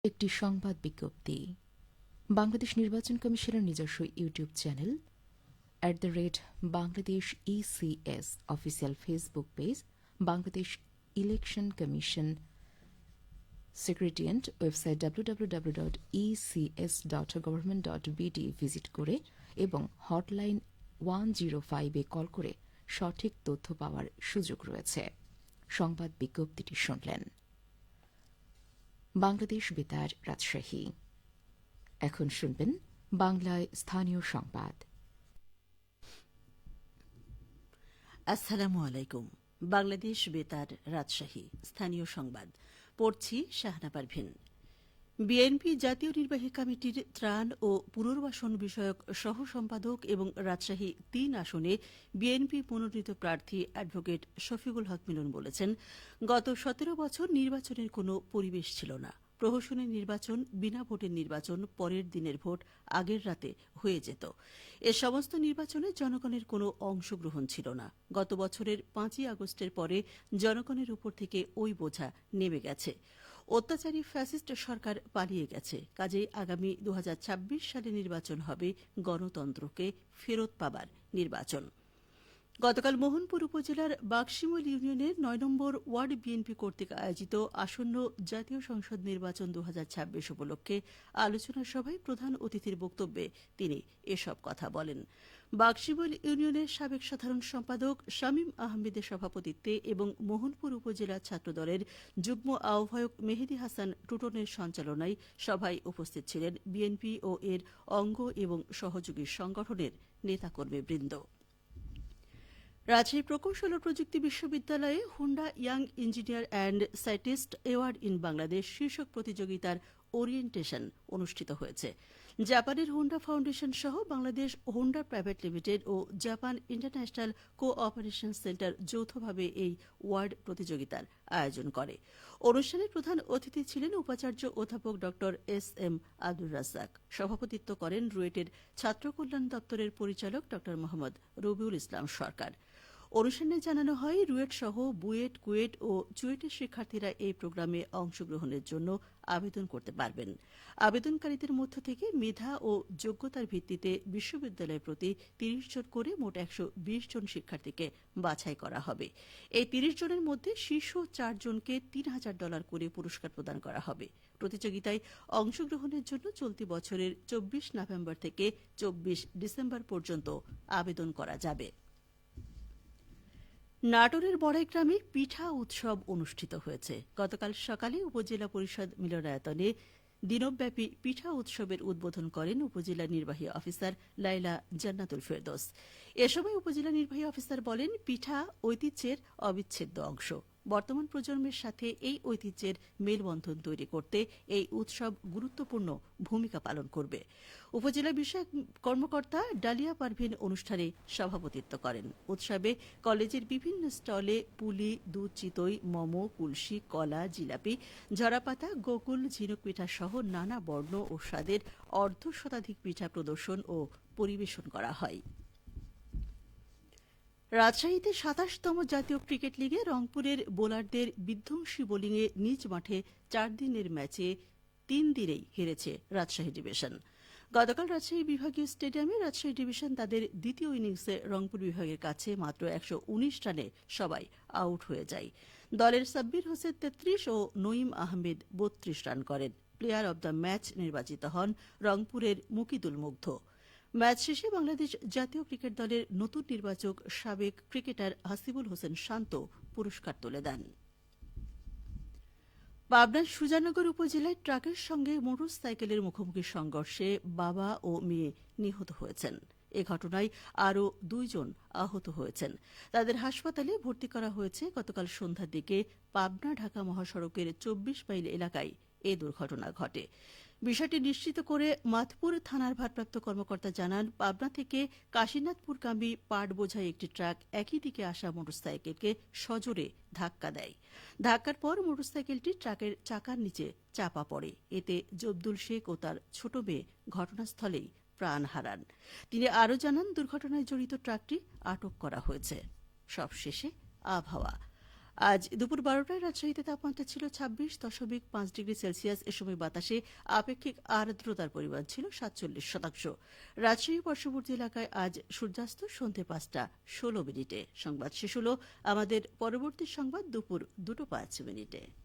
একটি সংবাদ বিজ্ঞপ্তি। বাংলাদেশ নির্বাচন কমিশনের নিজস্ব YouTube channel @Bangladesh ECS official Facebook page, Bangladesh election commission secretariat website www.ecs.government.bd visit করে এবং হটলাইন 105 এ কল করে সঠিক তথ্য পাওয়ার সুযোগ রয়েছে। সংবাদ বিজ্ঞপ্তিটি শুনলেন। বাংলাদেশ বেতার, রাজশাহী। এখন শুনবেন বাংলায় স্থানীয় সংবাদ। আসসালামু আলাইকুম। বাংলাদেশ বেতার, রাজশাহী স্থানীয় সংবাদ পড়ছি শাহনা পারভিন। বিএনপি জাতীয় নির্বাহী কমিটির ত্রাণ ও পুনর্বাসন বিষয়ক সহ সম্পাদক এবং রাজশাহী ৩ আসনে বিএনপি মনোনীত প্রার্থী অ্যাডভোকেট শফিকুল হক মিলন বলেছেন, গত ১৭ বছর নির্বাচনের কোনো পরিবেশ ছিল না। প্রহসনের নির্বাচন, বিনা ভোটের নির্বাচন, পরের দিনের ভোট আগের রাতে হয়ে যেত। এ সমস্ত নির্বাচনে জনগণের কোনো অংশগ্রহণ ছিল না। গত বছরের ৫ই আগস্টের পরে জনগণের উপর থেকে ওই বোঝা নেমে গেছে। অত্যাচারী ফ্যাসিস্ট সরকার পালিয়ে গেছে। কাজেই আগামী ২০২৬ সালে নির্বাচন হবে গণতন্ত্রকে ফেরত পাবার নির্বাচন। গতকাল মোহনপুর উপজেলার বাকশিমুল ইউনিয়নের ৯ নম্বর ওয়ার্ড বিএনপি কর্তৃক আয়োজিত আসন্ন জাতীয় সংসদ নির্বাচন ২০২৬ উপলক্ষে আলোচনা সভায় প্রধান অতিথির বক্তব্যে তিনি এসব কথা বলেন। বাকশিমুল ইউনিয়নের সাবেক সাধারণ সম্পাদক শামীম আহমেদের সভাপতিত্বে এবং মোহনপুর উপজেলা ছাত্রদলের যুগ্ম আহ্বায়ক মেহেদী হাসান টুটনের সঞ্চালনায় সভায় উপস্থিত ছিলেন বিএনপি ও এর অঙ্গ এবং সহযোগী সংগঠনের নেতাকর্মীবৃন্দ। রাজশাহী প্রকৌশল ও প্রযুক্তি বিশ্ববিদ্যালয়ে Honda young engineer and scientist award in Bangladesh শীর্ষক প্রতিযোগিতার ওরিয়েন্টেশন অনুষ্ঠিত হয়েছে। জাপানের হুন্ডা ফাউন্ডেশন সহ বাংলাদেশ হুন্ডা প্রাইভেট লিমিটেড ও জাপান ইন্টারন্যাশনাল কো-অপারেশন সেন্টার যৌথভাবে এই ওয়ার্ড প্রতিযোগিতার আয়োজন করে। অনুষ্ঠানে প্রধান অতিথি ছিলেন উপাচার্য অধ্যাপক ড এস.এম. আব্দুর রাজ্জাক। সভাপতিত্ব করেন রুয়েটের ছাত্র কল্যাণ দপ্তরের পরিচালক ড মোহাম্মদ রবিউল ইসলাম সরকার। অনুষ্ঠানে জানানো হয়, রুয়েট সহ বুয়েট, কুয়েট ও চুয়েটের শিক্ষার্থীরা এই প্রোগ্রামে অংশগ্রহণের জন্য আবেদন করতে পারবেন। আবেদনকারীদের মধ্য থেকে মেধা ও যোগ্যতার ভিত্তিতে বিশ্ববিদ্যালয়ের প্রতি ৩০ জন করে মোট ১২০ জন শিক্ষার্থীকে বাছাই করা হবে। এই ৩০ জনের মধ্যে শীর্ষ ৪ জনকে $৩,০০০ করে পুরস্কার প্রদান করা হবে। প্রতিযোগিতায় অংশগ্রহণের জন্য চলতি বছরের ২৪ নভেম্বর থেকে ২৪ ডিসেম্বর পর্যন্ত আবেদন করা যাবে। নাটোরের বড়াইগ্রামে পিঠা উৎসব অনুষ্ঠিত হয়েছে। গতকাল সকালে উপজেলা পরিষদ মিলনায়তনে দিনব্যাপী পিঠা উৎসবের উদ্বোধন করেন উপজেলা নির্বাহী অফিসার লাইলা জান্নাতুল ফেরদৌস। এ সময় উপজেলা নির্বাহী অফিসার বলেন, পিঠা ঐতিহ্যের অবিচ্ছেদ্য অংশ। বর্তমান প্রজন্মের সাথে এই ঐতিহ্যের মেলবন্ধন তৈরি করতে এই উৎসব গুরুত্বপূর্ণ ভূমিকা পালন করবে। উপজেলা বিষয়ক কর্মকর্তা ডালিয়া পারভিন অনুষ্ঠানে সভাপতিত্ব করেন। উৎসবে কলেজের বিভিন্ন স্টলে পুলি, দুধ চিতই, মোমো, কুলসি, কলা, জিলাপি, ঝরাপাতা, গোকুল, ঝিনুক পিঠা সহ নানা বর্ণ ও স্বাদের অর্ধশতাধিক পিঠা প্রদর্শন ও পরিবেশন করা হয়। রাজশাহীতে ২৭তম জাতীয় ক্রিকেট লিগে রংপুরের বোলারদের বিধ্বংসী বোলিংয়ে নিজ মাঠে ৪ দিনের ম্যাচে ৩ দিনেই হেরেছে রাজশাহী ডিভিশন। গতকাল রাজশাহী বিভাগীয় স্টেডিয়ামে রাজশাহী ডিভিশন তাদের দ্বিতীয় ইনিংসে রংপুর বিভাগের কাছে মাত্র ১১৯ রানে সবাই আউট হয়ে যায়। দলের সাব্বির হোসেন ৩৩ ও নঈম আহমেদ ৩২ রান করেন। প্লেয়ার অব দ্য ম্যাচ নির্বাচিত হন রংপুরের মুকিদুল মুগ্ধ। ম্যাচ শেষে বাংলাদেশ জাতীয় ক্রিকেট দলের নতুন নির্বাচক সাবেক ক্রিকেটার হাসিবুল হোসেন শান্ত পুরস্কার তুলে দেন। পাবনার সুজানগর উপজেলায় ট্রাকের সঙ্গে মোটরসাইকেলের মুখোমুখি সংঘর্ষে বাবা ও মেয়ে নিহত হয়েছেন। এ ঘটনায় আরও ২ জন আহত হয়েছেন। তাদের হাসপাতালে ভর্তি করা হয়েছে। গতকাল সন্ধ্যার দিকে পাবনা ঢাকা মহাসড়কের ২৪ মাইল এলাকায় এ দুর্ঘটনা ঘটে। বিষয়টি নিশ্চিত করে মাতপুর থানার ভারপ্রাপ্ত কর্মকর্তা জানান, পাবনা থেকে কাশীনাথপুরগামী পাট বোঝাই একটি ট্রাক একই দিকে আসা মোটরসাইকেলকে সজোরে ধাক্কা দেয়। ধাক্কার পর মোটরসাইকেলটি ট্রাকের চাকার নিচে চাপা পড়ে। এতে জব্দুল শেখ ও তার ছোট মেয়ে ঘটনাস্থলেই প্রাণ হারান। তিনি আরও জানান, দুর্ঘটনায় জড়িত ট্রাকটি আটক করা হয়েছে। সবশেষে আবহাওয়া। আজ দুপুর 12টায় রাজশাহীতে তাপমাত্রা ছিল 26.5 ডিগ্রি সেলসিয়াস। এ সময় বাতাসে আপেক্ষিক আর্দ্রতার পরিমাণ ছিল 47%। রাজশাহী পার্শ্ববর্তী এলাকায় আজ সূর্যাস্ত সন্ধ্যে 5:16। সংবাদ শেষ হল। আমাদের পরবর্তী সংবাদ দুপুর 2:05।